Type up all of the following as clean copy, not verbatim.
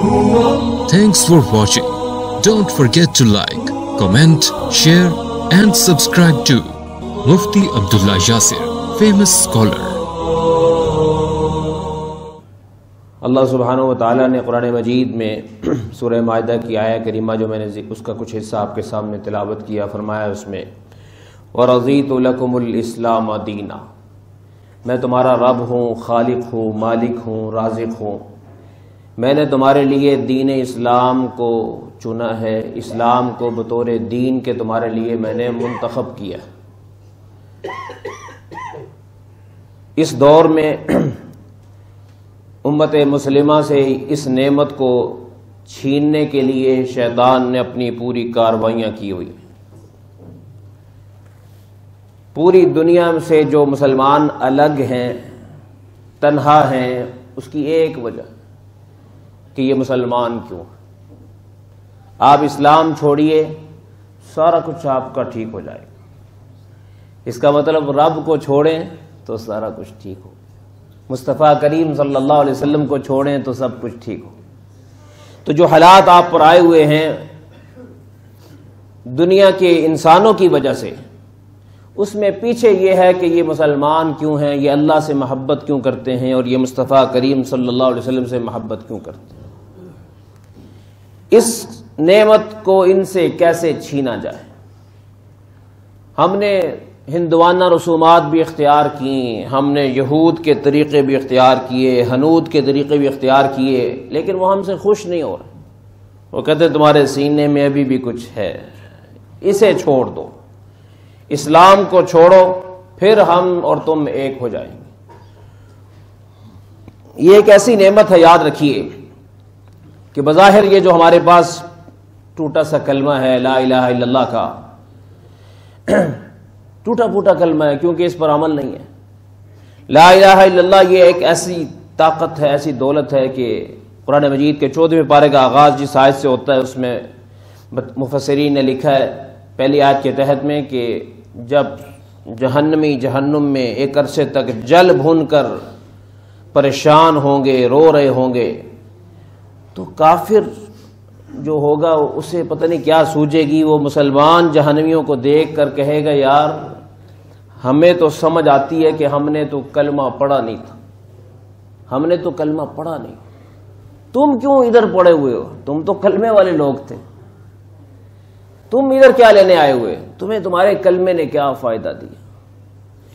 Thanks for watching. Don't forget to like, comment, share and subscribe to Mufti Abdullah Yasir, famous scholar. اللہ سبحانہ و تعالیٰ نے قرآن مجید میں سورہ مائدہ کی آیہ کریمہ جو میں نے اس کا کچھ حصہ آپ کے سامنے تلاوت کیا، فرمایا اس میں وَرَضِيتُ لَكُمُ الْإِسْلَامَ دِينًا، میں تمہارا رب ہوں، خالق ہوں، مالک ہوں، رازق ہوں، میں نے تمہارے لیے دین اسلام کو چنا ہے، اسلام کو بطور دین کے تمہارے لیے میں نے منتخب کیا۔ اس دور میں امت مسلمہ سے اس نعمت کو چھیننے کے لیے شیطان نے اپنی پوری کارروائیاں کی ہوئی۔ پوری دنیا سے جو مسلمان الگ ہیں، تنہا ہیں، اس کی ایک وجہ کہ یہ مسلمان کیوں؟ آپ اسلام چھوڑیے، سارا کچھ آپ کا ٹھیک ہو جائے گا۔ اس کا مطلب رب کو چھوڑیں تو سارا کچھ ٹھیک ہو، مصطفیٰ کریم صلی اللہ علیہ وسلم کو چھوڑیں تو سب کچھ ٹھیک ہو۔ تو جو حالات آپ پر آئے ہوئے ہیں دنیا کے انسانوں کی وجہ سے، اس میں پیچھے یہ ہے کہ یہ مسلمان کیوں ہیں، یہ اللہ سے محبت کیوں کرتے ہیں، اور یہ مصطفیٰ کریم صلی اللہ علیہ وسلم سے محبت کیوں کرتے ہیں۔ اس نعمت کو ان سے کیسے چھینا جائے؟ ہم نے ہندوانہ رسومات بھی اختیار کی، ہم نے یہود کے طریقے بھی اختیار کیے، ہنود کے طریقے بھی اختیار کیے، لیکن وہ ہم سے خوش نہیں ہو رہے۔ وہ کہتے ہیں تمہارے سینے میں ابھی بھی کچھ ہے، اسے چھوڑ دو، اسلام کو چھوڑو، پھر ہم اور تم ایک ہو جائیں گے۔ یہ ایک ایسی نعمت ہے، یاد رکھیے، کہ بظاہر یہ جو ہمارے پاس ٹوٹا سا کلمہ ہے لا الہ الا اللہ کا، ٹوٹا پھوٹا کلمہ ہے کیونکہ اس پر عمل نہیں ہے۔ لا الہ الا اللہ یہ ایک ایسی طاقت ہے، ایسی دولت ہے کہ قرآن مجید کے 14ویں پارے کا آغاز جس آیت سے ہوتا ہے، اس میں مفسرین نے لکھا ہے پہلی آیت کے تحت میں کہ جب جہنمی جہنم میں ایک عرصے تک جل بھون کر پریشان ہوں گے، رو رہے ہوں گے، تو کافر جو ہوگا اسے پتہ نہیں کیا سوجے گی، وہ مسلمان جہنمیوں کو دیکھ کر کہے گا یار ہمیں تو سمجھ آتی ہے کہ ہم نے تو کلمہ پڑھا نہیں تھا، ہم نے تو کلمہ پڑھا نہیں، تم کیوں ادھر پڑے ہوئے ہو؟ تم تو کلمے والے لوگ تھے، تم ادھر کیا لینے آئے ہوئے؟ تمہیں تمہارے کلمے نے کیا فائدہ دیا؟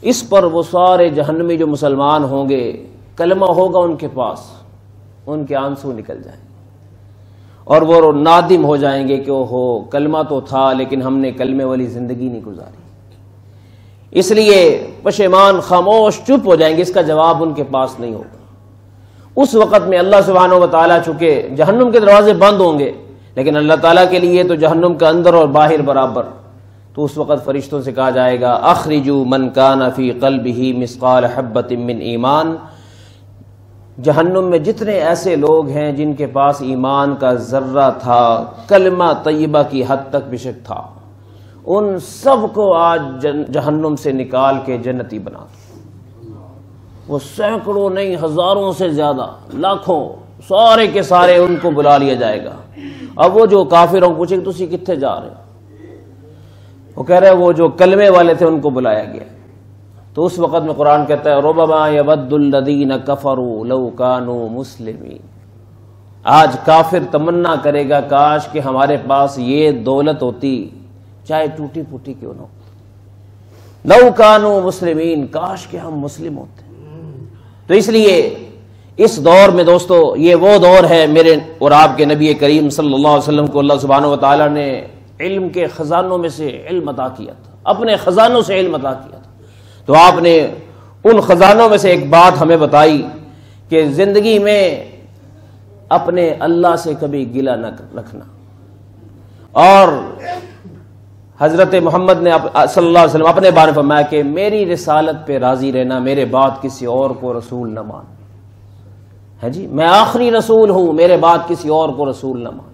اس پر وہ سارے جہنمی جو مسلمان ہوں گے، کلمہ ہوگا ان کے پاس، ان کے آنسو نکل جائیں گے اور وہ نادم ہو جائیں گے کہ اوہو کلمہ تو تھا لیکن ہم نے کلمے والی زندگی نہیں گزاری۔ اس لیے پشیمان، خاموش، چپ ہو جائیں گے، اس کا جواب ان کے پاس نہیں ہوگا۔ اس وقت میں اللہ سبحانہ و تعالیٰ چونکہ جہنم کے دروازے بند ہوں گے، لیکن اللہ تعالیٰ کے لیے تو جہنم کا اندر اور باہر برابر، تو اس وقت فرشتوں سے کہا جائے گا اخرجوا من کان فی قلبہ مثقال حبۃ من ایمان، جہنم میں جتنے ایسے لوگ ہیں جن کے پاس ایمان کا ذرہ تھا، کلمہ طیبہ کی حد تک بے شک تھا، ان سب کو آج جہنم سے نکال کے جنتی بنا دو۔ وہ سینکڑوں نہیں، ہزاروں سے زیادہ، لاکھوں، سارے کے سارے ان کو بلا لیا جائے گا۔ اب وہ جو کافر ہوں پوچھیں کہ تسی کتنے جا رہے ہو؟ وہ کہہ رہے ہیں وہ جو کلمے والے تھے ان کو بلایا گیا۔ تو اس وقت میں قرآن کہتا ہے ربما یود الذین کفروا لو کانوا مسلمین، آج کافر تمنا کرے گا کاش کہ ہمارے پاس یہ دولت ہوتی، چاہے ٹوٹی پھوٹی کیوں نہ ہو، لو کانوا مسلمین، کاش کہ ہم مسلم ہوتے۔ تو اس لیے اس دور میں دوستو یہ وہ دور ہے، میرے اور آپ کے نبی کریم صلی اللہ علیہ وسلم کو اللہ سبحانہ و تعالیٰ نے علم کے خزانوں میں سے علم عطا کیا تھا، اپنے خزانوں سے علم عطا کیا تھا۔ تو آپ نے ان خزانوں میں سے ایک بات ہمیں بتائی کہ زندگی میں اپنے اللہ سے کبھی گلہ نہ رکھنا، اور حضرت محمد نے صلی اللہ علیہ وسلم اپنے بارے میں فرمایا کہ میری رسالت پہ راضی رہنا، میرے بعد کسی اور کو رسول نہ مان، ہے جی، میں آخری رسول ہوں، میرے بعد کسی اور کو رسول نہ مان۔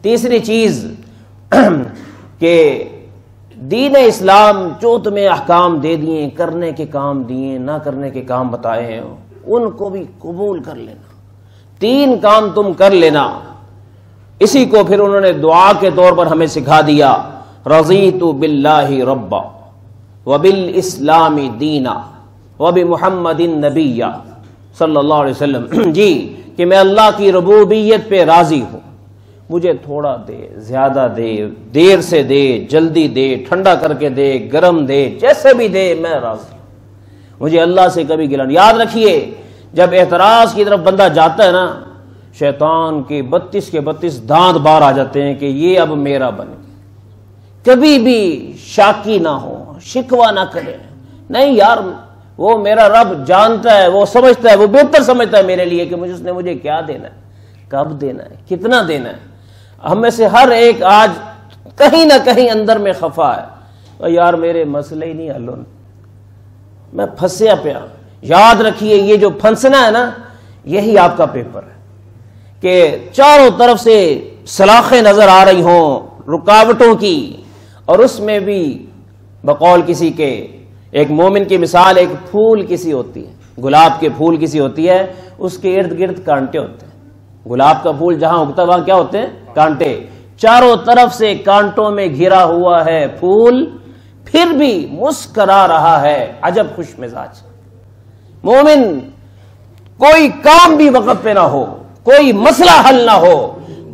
تیسری چیز کہ دین اسلام جو تمہیں احکام دے دیے، کرنے کے کام دیے، نہ کرنے کے کام بتائے ہیں، ان کو بھی قبول کر لینا، 3 کام تم کر لینا. اسی کو پھر انہوں نے دعا کے طور پر ہمیں سکھا دیا. رضیت باللہ ربا وبالاسلام دینا وبمحمد نبی صلی اللہ علیہ وسلم. جی کہ میں اللہ کی ربوبیت پہ راضی ہوں. مجھے تھوڑا دے، زیادہ دے، دیر سے دے، جلدی دے، ٹھنڈا کر کے دے، گرم دے، جیسے بھی دے میں راضی ہوں. مجھے اللہ سے کبھی گلہ. یاد رکھیے جب اعتراض کی طرف بندہ جاتا ہے نا، شیطان کے 32 دانت باہر آ جاتے ہیں کہ یہ اب میرا بن گیا. کبھی بھی شاکی نہ ہو، شکوہ نہ کرے. نہیں یار، وہ میرا رب جانتا ہے، وہ سمجھتا ہے، وہ بہتر سمجھتا ہے میرے لیے کہ اس نے مجھے کیا دینا ہے، کب دینا ہے، کتنا دینا ہے. ہم میں سے ہر ایک آج کہیں نہ کہیں اندر میں خفا ہے، یار میرے مسئلے ہی نہیں حل ہونے، میں پھنسیا پیا. یاد رکھیے یہ جو پھنسنا ہے نا، یہی آپ کا پیپر ہے کہ چاروں طرف سے سلاخیں نظر آ رہی ہوں رکاوٹوں کی، اور اس میں بھی بقول کسی کے، ایک مومن کی مثال ایک پھول کسی ہوتی ہے، گلاب کے پھول کسی ہوتی ہے، اس کے ارد گرد کانٹے ہوتے ہیں. گلاب کا پھول جہاں اگتا ہے وہاں کیا ہوتے ہیں؟ کانٹے. چاروں طرف سے کانٹوں میں گھرا ہوا ہے پھول، پھر بھی مسکرا رہا ہے. عجب خوش مزاج مومن. کوئی کام بھی وقت پہ نہ ہو، کوئی مسئلہ حل نہ ہو،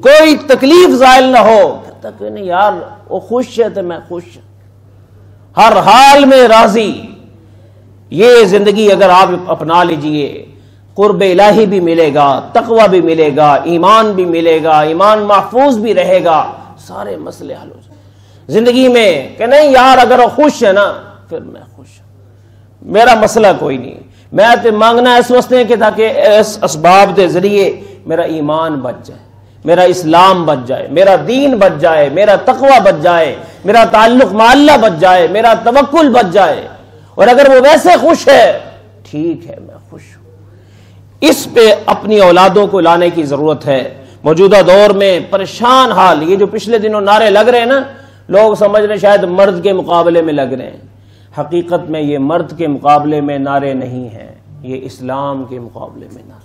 کوئی تکلیف زائل نہ ہو، تک نہیں یار وہ خوش ہے تو میں خوش ہوں، ہر حال میں راضی. یہ زندگی اگر آپ اپنا لیجئے، قرب الہی بھی ملے گا، تقوی بھی ملے گا، ایمان بھی ملے گا، ایمان محفوظ بھی رہے گا، سارے مسئلے حل ہو جائیں زندگی میں. کہ نہیں یار اگر وہ خوش ہے نا پھر میں خوش ہوں، میرا مسئلہ کوئی نہیں. میں تے مانگنا اس واسطے کہ تاکہ اس اسباب کے ذریعے میرا ایمان بچ جائے، میرا اسلام بچ جائے، میرا دین بچ جائے، میرا تقوی بچ جائے، میرا تعلق مع اللہ بچ جائے، میرا توکل بچ جائے. اور اگر وہ ویسے خوش ہے ٹھیک ہے، میں خوش ہوں. اس پہ اپنی اولادوں کو لانے کی ضرورت ہے. موجودہ دور میں پریشان حال، یہ جو پچھلے دنوں نعرے لگ رہے ہیں نا، لوگ سمجھ رہے شاید مرد کے مقابلے میں لگ رہے ہیں. حقیقت میں یہ مرد کے مقابلے میں نعرے نہیں ہیں، یہ اسلام کے مقابلے میں نعرے.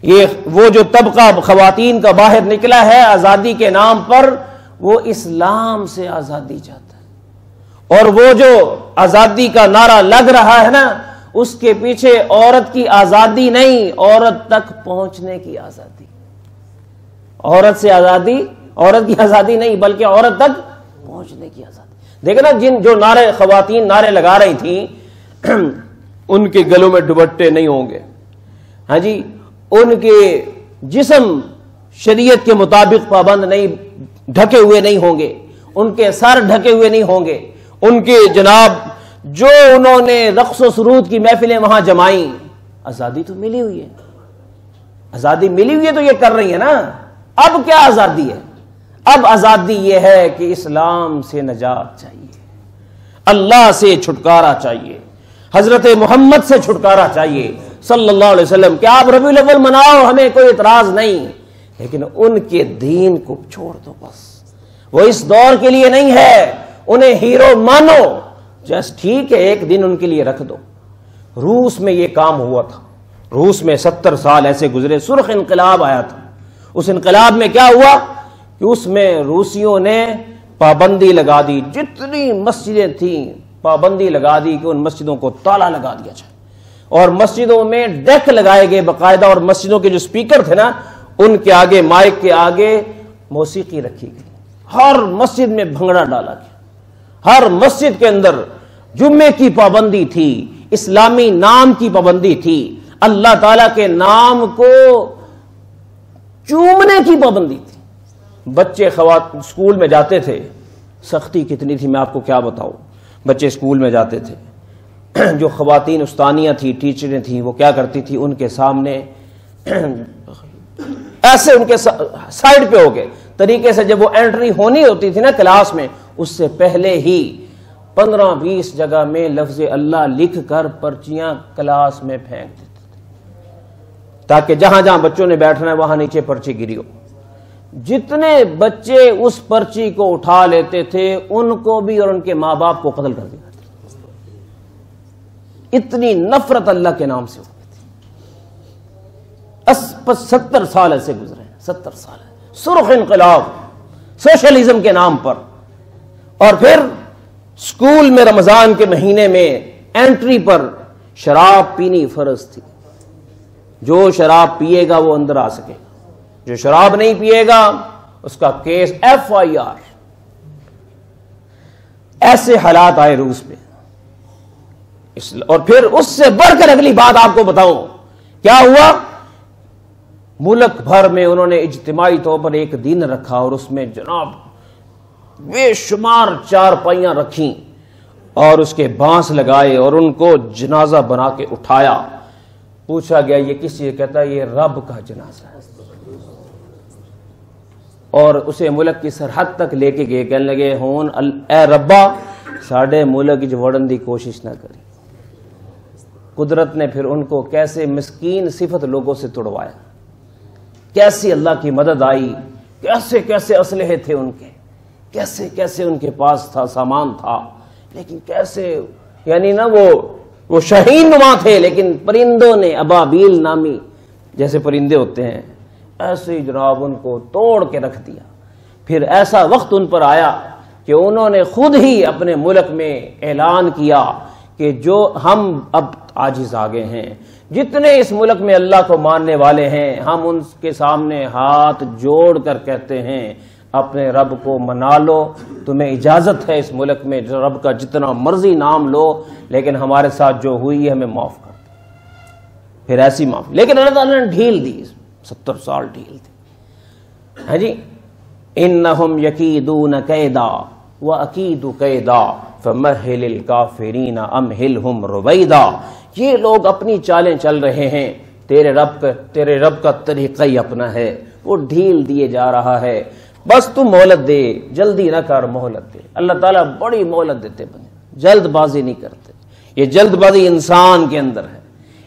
یہ وہ جو طبقہ خواتین کا باہر نکلا ہے آزادی کے نام پر، وہ اسلام سے آزادی چاہتا ہے. اور وہ جو آزادی کا نعرہ لگ رہا ہے نا، اس کے پیچھے عورت کی آزادی نہیں، عورت تک پہنچنے کی آزادی. عورت سے آزادی، عورت کی آزادی نہیں بلکہ عورت تک پہنچنے کی آزادی. دیکھیں نا جو نعرے خواتین نعرے لگا رہی تھیں، ان کے گلوں میں دوپٹے نہیں ہوں گے، ہاں جی، ان کے جسم شریعت کے مطابق پابند نہیں، ڈھکے ہوئے نہیں ہوں گے، ان کے سر ڈھکے ہوئے نہیں ہوں گے، ان کے جناب جو انہوں نے رقص و سرود کی محفلیں وہاں جمائیں. آزادی تو ملی ہوئی ہے، آزادی ملی ہوئی ہے تو یہ کر رہی ہے نا. اب کیا آزادی ہے؟ اب آزادی یہ ہے کہ اسلام سے نجات چاہیے، اللہ سے چھٹکارا چاہیے، حضرت محمد سے چھٹکارا چاہیے صلی اللہ علیہ وسلم. کہ آپ ربیع الاول مناؤ، ہمیں کوئی اعتراض نہیں، لیکن ان کے دین کو چھوڑ دو بس. وہ اس دور کے لیے نہیں ہے، انہیں ہیرو مانو، جس ٹھیک ہے ایک دن ان کے لیے رکھ دو. روس میں یہ کام ہوا تھا، روس میں 70 سال ایسے گزرے، سرخ انقلاب آیا تھا. اس انقلاب میں کیا ہوا کہ اس میں روسیوں نے پابندی لگا دی، جتنی مسجدیں تھیں پابندی لگا دی کہ ان مسجدوں کو تالا لگا دیا جائے، اور مسجدوں میں ڈیک لگائے گئے باقاعدہ، اور مسجدوں کے جو سپیکر تھے نا ان کے آگے، مائک کے آگے موسیقی رکھی گئی. ہر مسجد میں بھنگڑا ڈالا گیا، ہر مسجد کے اندر جمعے کی پابندی تھی، اسلامی نام کی پابندی تھی، اللہ تعالیٰ کے نام کو چومنے کی پابندی تھی. بچے اسکول میں جاتے تھے، سختی کتنی تھی میں آپ کو کیا بتاؤں. بچے اسکول میں جاتے تھے، جو خواتین استانیاں تھیں، ٹیچریں تھیں، وہ کیا کرتی تھی، ان کے سامنے ایسے ان کے سائڈ پہ ہو کے طریقے سے جب وہ انٹری ہونی ہوتی تھی نا کلاس میں، اس سے پہلے ہی 15-20 جگہ میں لفظ اللہ لکھ کر پرچیاں کلاس میں پھینک دیتے تھے، تاکہ جہاں جہاں بچوں نے بیٹھنا ہے وہاں نیچے پرچی گری ہو. جتنے بچے اس پرچی کو اٹھا لیتے تھے ان کو بھی اور ان کے ماں باپ کو قتل کر دیا. اتنی نفرت اللہ کے نام سے ہوتی تھی. 70 سال ایسے گزرے ہیں، 70 سال سرخ انقلاب سوشلزم کے نام پر. اور پھر اسکول میں رمضان کے مہینے میں انٹری پر شراب پینی فرض تھی. جو شراب پیے گا وہ اندر آ سکے گا، جو شراب نہیں پیے گا اس کا کیس FIR. ایسے حالات آئے روس میں. اور پھر اس سے بڑھ کر اگلی بات آپ کو بتاؤں کیا ہوا. ملک بھر میں انہوں نے اجتماعی طور پر ایک دن رکھا اور اس میں جناب بے شمار چارپائیاں رکھیں اور اس کے بانس لگائے اور ان کو جنازہ بنا کے اٹھایا. پوچھا گیا یہ کس چیز؟ کہتا ہے یہ رب کا جنازہ ہے. اور اسے ملک کی سرحد تک لے کے گئے، کہنے لگے ہون اے ربا ساڑھے ملک کی وڑن دی کوشش نہ کری. قدرت نے پھر ان کو کیسے مسکین صفت لوگوں سے توڑوایا، کیسی اللہ کی مدد آئی، کیسے کیسے اسلحے تھے ان کے، کیسے کیسے ان کے پاس تھا سامان تھا، لیکن کیسے یعنی نا وہ شاہین نما تھے لیکن پرندوں نے ابابیل نامی جیسے پرندے ہوتے ہیں ایسے ہی جناب ان کو توڑ کے رکھ دیا. پھر ایسا وقت ان پر آیا کہ انہوں نے خود ہی اپنے ملک میں اعلان کیا کہ جو ہم اب عاجز آ گئے ہیں، جتنے اس ملک میں اللہ کو ماننے والے ہیں ہم ان کے سامنے ہاتھ جوڑ کر کہتے ہیں اپنے رب کو منا لو، تمہیں اجازت ہے اس ملک میں رب کا جتنا مرضی نام لو، لیکن ہمارے ساتھ جو ہوئی ہے ہمیں معاف کر دو. پھر ایسی معاف، لیکن اللہ تعالیٰ نے ڈھیل دی، 70 سال ڈھیل دی. ہاں جی، انہم یکیدون کیدا واکید کیدا فمہل الکافرین امہلہم رویدا. یہ لوگ اپنی چالیں چل رہے ہیں، تیرے رب کا طریقہ ہی اپنا ہے، وہ ڈھیل دیے جا رہا ہے، بس تم مہلت دے، جلدی نہ کر، مہلت دے. اللہ تعالیٰ بڑی مہلت دیتے بنے، جلد بازی نہیں کرتے. یہ جلد بازی انسان کے اندر ہے.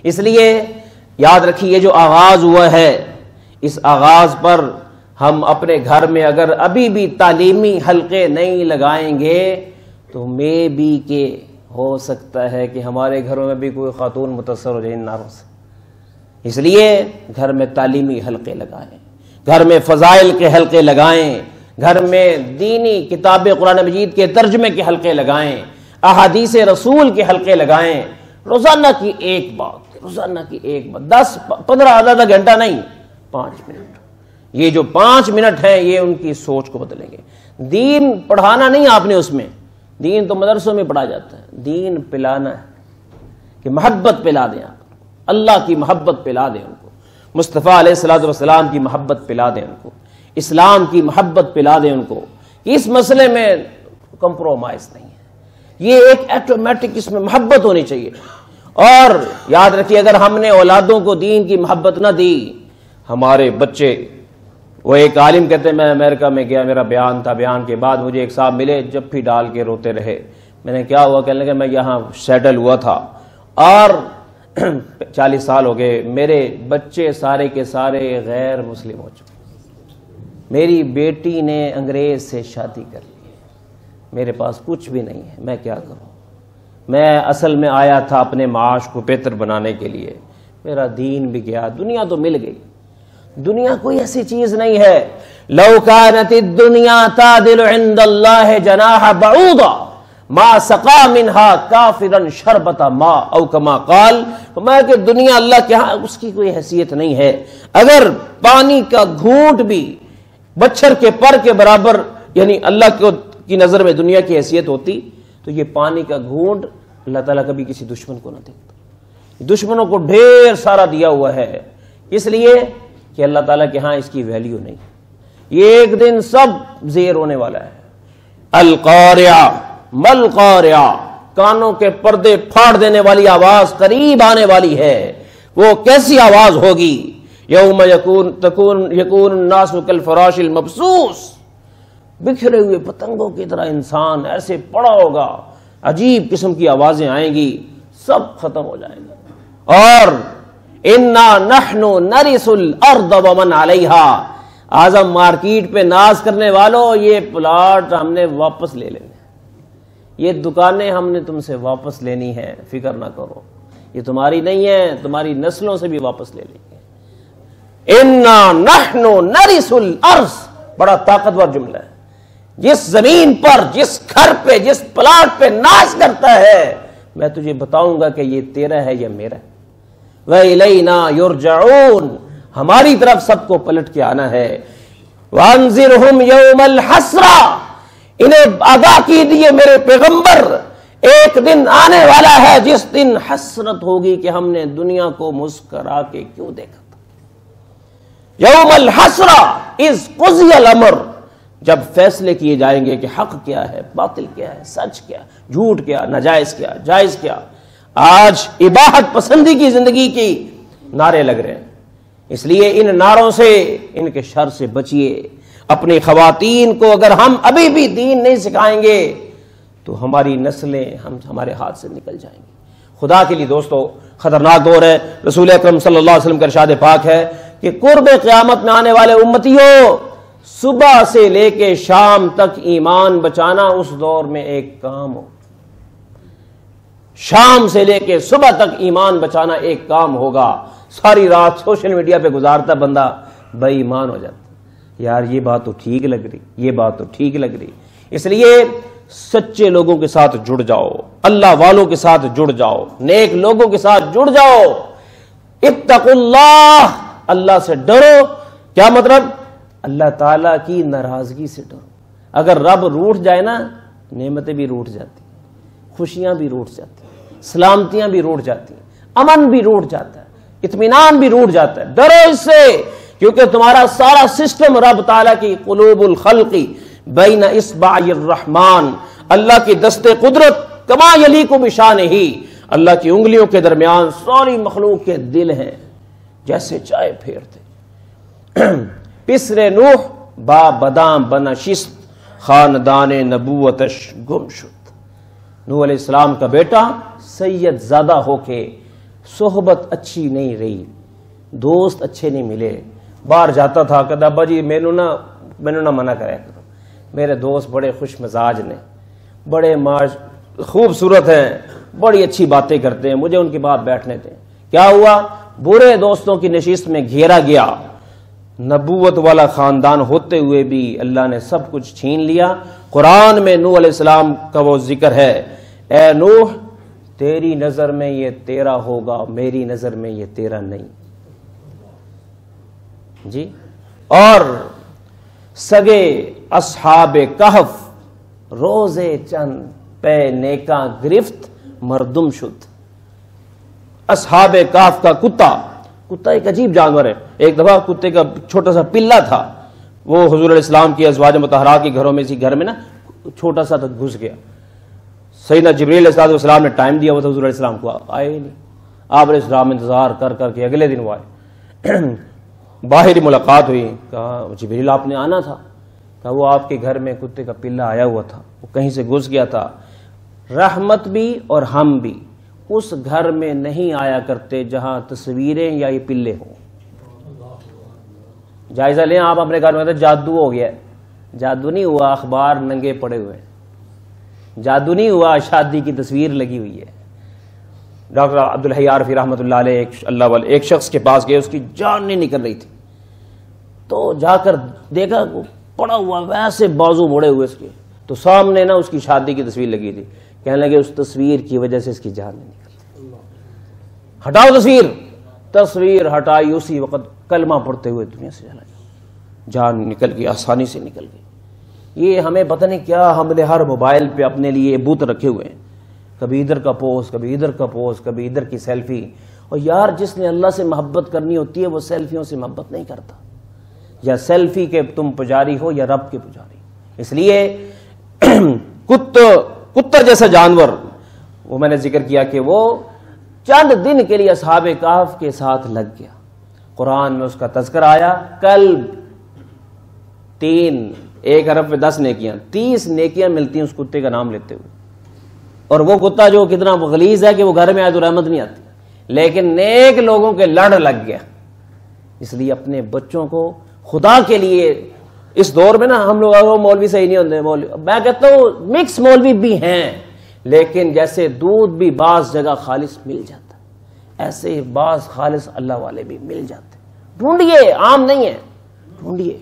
اس لیے یاد رکھیے جو آغاز ہوا ہے اس آغاز پر ہم اپنے گھر میں اگر ابھی بھی تعلیمی حلقے نہیں لگائیں گے تو میں بھی کہ ہو سکتا ہے کہ ہمارے گھروں میں بھی کوئی خاتون متاثر ہو جائے ان ناروں سے. اس لیے گھر میں تعلیمی حلقے لگائیں، گھر میں فضائل کے حلقے لگائیں، گھر میں دینی کتاب قرآن مجید کے ترجمے کے حلقے لگائیں، احادیث رسول کے حلقے لگائیں. روزانہ کی ایک بات، 10-15 آدھا گھنٹہ نہیں، 5 منٹ. یہ جو 5 منٹ ہیں یہ ان کی سوچ کو بدلیں گے. دین پڑھانا نہیں آپ نے، اس میں دین تو مدرسوں میں پڑھا جاتا ہے، دین پلانا ہے کہ محبت پلا دیں، آپ اللہ کی محبت پلا دیں ان کو، مصطفیٰ علیہ الصلوۃ والسلام کی محبت پلا دیں ان کو، اسلام کی محبت پلا دیں ان کو. اس مسئلے میں کمپرومائز نہیں ہے، یہ ایک ایٹومیٹک اس میں محبت ہونی چاہیے. اور یاد رکھیے اگر ہم نے اولادوں کو دین کی محبت نہ دی، ہمارے بچے، وہ ایک عالم کہتے ہیں میں امریکہ میں گیا، میرا بیان تھا، بیان کے بعد مجھے ایک صاحب ملے، جب بھی ڈال کے روتے رہے. میں نے کیا ہوا؟ کہنے لگے میں یہاں سیٹل ہوا تھا اور 40 سال ہو گئے، میرے بچے سارے کے سارے غیر مسلم ہو چکے، میری بیٹی نے انگریز سے شادی کر لی، میرے پاس کچھ بھی نہیں ہے، میں کیا کروں؟ میں اصل میں آیا تھا اپنے معاش کو بہتر بنانے کے لیے، میرا دین بھی گیا، دنیا تو مل گئی. دنیا کوئی ایسی چیز نہیں ہے. لو كانت الدنيا تعدل عند الله جناح بعوضة ما سقى منها كافرا شربة ماء او كما قال. فرمایا کہ دنیا اللہ کے ہاں اس کی کوئی حیثیت نہیں ہے، اگر پانی کا گھونٹ بھی بچھر کے پر کے برابر یعنی اللہ کی نظر میں دنیا کی حیثیت ہوتی تو یہ پانی کا گھونٹ اللہ تعالیٰ کبھی کسی دشمن کو نہ دیتا. دشمنوں کو ڈھیر سارا دیا ہوا ہے، اس لیے کہ اللہ تعالیٰ کے ہاں اس کی ویلیو نہیں. یہ ایک دن سب زیر ہونے والا ہے. القارعہ مل قارعہ، کانوں کے پردے پھاڑ دینے والی آواز قریب آنے والی ہے. وہ کیسی آواز ہوگی؟ یوم یکون الناس کالفراش المبثوث، بکھرے ہوئے پتنگوں کی طرح انسان ایسے پڑا ہوگا، عجیب قسم کی آوازیں آئیں گی، سب ختم ہو جائے گا. اور انا نحن نرث الارض ومن علیہا، اعظم مارکیٹ پہ ناز کرنے والوں یہ پلاٹ ہم نے واپس لے لینے، یہ دکانیں ہم نے تم سے واپس لینی ہے، فکر نہ کرو، یہ تمہاری نہیں ہے، تمہاری نسلوں سے بھی واپس لے لیں گے. انا نحن نرث الارض، بڑا طاقتور جملہ ہے. جس زمین پر، جس گھر پہ، جس پلاٹ پہ ناز کرتا ہے، میں تجھے بتاؤں گا کہ یہ تیرا ہے یا میرا ہے. وَإِلَيْنَا يُرْجَعُونَ، ہماری طرف سب کو پلٹ کے آنا ہے. وَأَنذِرْهُمْ يَوْمَ الْحَسْرَةِ، انہیں آگاہ کیجیے میرے پیغمبر، ایک دن آنے والا ہے جس دن حسرت ہوگی کہ ہم نے دنیا کو مسکرا کے کیوں دیکھا تھا. یوم الحسرہ اذ قضی الامر، جب فیصلے کیے جائیں گے کہ حق کیا ہے، باطل کیا ہے، سچ کیا، جھوٹ کیا، ناجائز کیا، جائز کیا. آج اباحت پسندی کی زندگی کی نعرے لگ رہے ہیں، اس لیے ان نعروں سے، ان کے شر سے بچیے. اپنی خواتین کو اگر ہم ابھی بھی دین نہیں سکھائیں گے تو ہماری نسلیں ہمارے ہاتھ سے نکل جائیں گی. خدا کے لیے دوستو، خطرناک دور ہے. رسول اکرم صلی اللہ علیہ وسلم کا ارشاد پاک ہے کہ قرب قیامت میں آنے والے امتیوں، صبح سے لے کے شام تک ایمان بچانا اس دور میں ایک کام ہو. شام سے لے کے صبح تک ایمان بچانا ایک کام ہوگا. ساری رات سوشل میڈیا پہ گزارتا بندہ بے ایمان ہو جاتا. یار یہ بات تو ٹھیک لگ رہی، یہ بات تو ٹھیک لگ رہی. اس لیے سچے لوگوں کے ساتھ جڑ جاؤ، اللہ والوں کے ساتھ جڑ جاؤ، نیک لوگوں کے ساتھ جڑ جاؤ. اتقوا اللہ، اللہ سے ڈرو. کیا مطلب؟ اللہ تعالیٰ کی ناراضگی سے ڈرو. اگر رب روٹھ جائے نا، نعمتیں بھی روٹھ جاتی، خوشیاں بھی روٹھ جاتی، سلامتیاں بھی روٹھ جاتی، امن بھی روٹھ جاتا ہے، اطمینان بھی روٹھ جاتا ہے. ڈرو اس سے، کیونکہ تمہارا سارا سسٹم رب تعالیٰ کی قلوب الخلقی بین اصبع الرحمن، اللہ کی دست قدرت کما یلیق بشانہ، اللہ کی انگلیوں کے درمیان ساری مخلوق کے دل ہیں، جیسے چائے پھیرتے. پسر نوح با بدام بنشست، خاندان نبوتش گم شد. نوح علیہ السلام کا بیٹا سید زادہ ہو کے صحبت اچھی نہیں رہی، دوست اچھے نہیں ملے. باہر جاتا تھا، کہتا ابا جی مینو نہ منع کرے کرو، میرے دوست بڑے خوش مزاج نے، بڑے خوبصورت ہیں، بڑی اچھی باتیں کرتے ہیں، مجھے ان کی بات بیٹھنے دیں. کیا ہوا؟ برے دوستوں کی نشست میں گھیرا گیا. نبوت والا خاندان ہوتے ہوئے بھی اللہ نے سب کچھ چھین لیا. قرآن میں نوح علیہ السلام کا وہ ذکر ہے، اے نوح تیری نظر میں یہ تیرا ہوگا، میری نظر میں یہ تیرا نہیں. جی. اور سگے اصحاب کہف روزے چند پہ نیکاں گرفت مردم شد. اصحاب کہف کا کتا ایک عجیب جانور ہے. ایک دفعہ کتے کا چھوٹا سا پلہ تھا، وہ حضور علیہ السلام کی ازواج مطہرات کے گھروں میں اسی گھر میں نا چھوٹا سا گھس گیا. سیدنا جبریل علیہ السلام نے ٹائم دیا ہوا تھا حضور علیہ السلام کو، آئے نہیں. آپ علیہ السلام انتظار کر کر کے اگلے دن وہ آئے. باہری ملاقات ہوئی، کہا جبریل آپ نے آنا تھا. کہا وہ آپ کے گھر میں کتے کا پلہ آیا ہوا تھا، وہ کہیں سے گھس گیا تھا. رحمت بھی اور ہم بھی اس گھر میں نہیں آیا کرتے جہاں تصویریں یا یہ پلے ہوں. جائزہ لیں آپ اپنے گھر میں. جادو ہو گیا ہے. جادو نہیں ہوا اخبار ننگے پڑے ہوئے، جادو نہیں ہوا شادی کی تصویر لگی ہوئی ہے. ڈاکٹر عبدالحی عارفی رحمۃ اللہ علیہ اللہ والے ایک شخص کے پاس گئے، اس کی جان نہیں نکل رہی تھی، تو جا کر دیکھا پڑا ہوا ویسے بازو مڑے ہوئے اس کے، تو سامنے نا اس کی شادی کی تصویر لگی تھی. کہنے لگے اس تصویر کی وجہ سے اس کی جان نہیں نکلتی، ہٹاؤ تصویر ہٹائی. اسی وقت کلمہ پڑھتے ہوئے دنیا سے چلا گیا، جان نکل گئی، آسانی سے نکل گئی. یہ ہمیں پتہ نہیں کیا، ہم نے ہر موبائل پہ اپنے لیے بت رکھے ہوئے ہیں، کبھی ادھر کا پوسٹ، کبھی ادھر کا پوسٹ، کبھی ادھر کی سیلفی. اور یار جس نے اللہ سے محبت کرنی ہوتی ہے وہ سیلفیوں سے محبت نہیں کرتا. یا سیلفی کے تم پجاری ہو یا رب کے پجاری. اس لیے کتر جیسا جانور، وہ میں نے ذکر کیا کہ وہ چند دن کے لیے اصحاب کہف کے ساتھ لگ گیا. قرآن میں اس کا تذکر آیا. کلب 3، 1 ارب میں 10 نیکیاں، 30 نیکیاں ملتی ہیں اس کتے کا نام لیتے ہوئے. اور وہ کتا جو کتنا غلیظ ہے کہ وہ گھر میں آئے تو رحمت نہیں آتی، لیکن نیک لوگوں کے لڑ لگ گیا. اس لیے اپنے بچوں کو خدا کے لیے اس دور میں نا، ہم لوگ مولوی صحیح نہیں ہوتے، میں کہتا ہوں مکس مولوی بھی ہیں، لیکن جیسے دودھ بھی بعض جگہ خالص مل جاتا ہے، ایسے ہی بعض خالص اللہ والے بھی مل جاتے ہیں. ڈھونڈیے، عام نہیں ہے، ڈھونڈیے،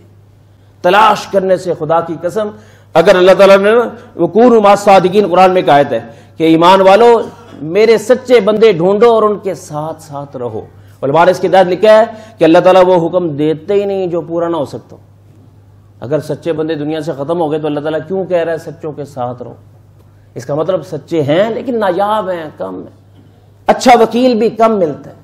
تلاش کرنے سے خدا کی قسم اگر اللہ تعالیٰ نے وَكُونُوا مَعَ الصَّادِقِينَ قرآن میں ایک آیت ہے کہ ایمان والو میرے سچے بندے ڈھونڈو اور ان کے ساتھ ساتھ رہو۔ علماء نے اس کے تحت لکھا ہے کہ اللہ تعالیٰ وہ حکم دیتے ہی نہیں جو پورا نہ ہو سکتا۔ اگر سچے بندے دنیا سے ختم ہو گئے تو اللہ تعالیٰ کیوں کہہ رہا ہے سچوں کے ساتھ رہو؟ اس کا مطلب سچے ہیں لیکن نایاب ہیں، کم ہیں، اچھا وکیل بھی کم ملتا ہے،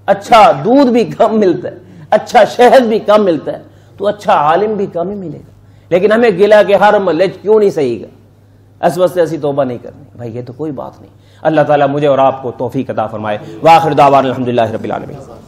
اچھا دودھ بھی کم ملتا ہے، اچھا شہد بھی کم ملتا ہے، تو اچھا عالم بھی کم ہی ملے گا۔ لیکن ہمیں گلا کہ ہر محلے کیوں نہیں صحیح گا، اس واسطے ایسی توبہ نہیں کرنی۔ بھائی یہ تو کوئی بات نہیں۔ اللہ تعالیٰ مجھے اور آپ کو توفیق عطا فرمائے۔ وآخر دعوانا الحمدللہ رب العالمین۔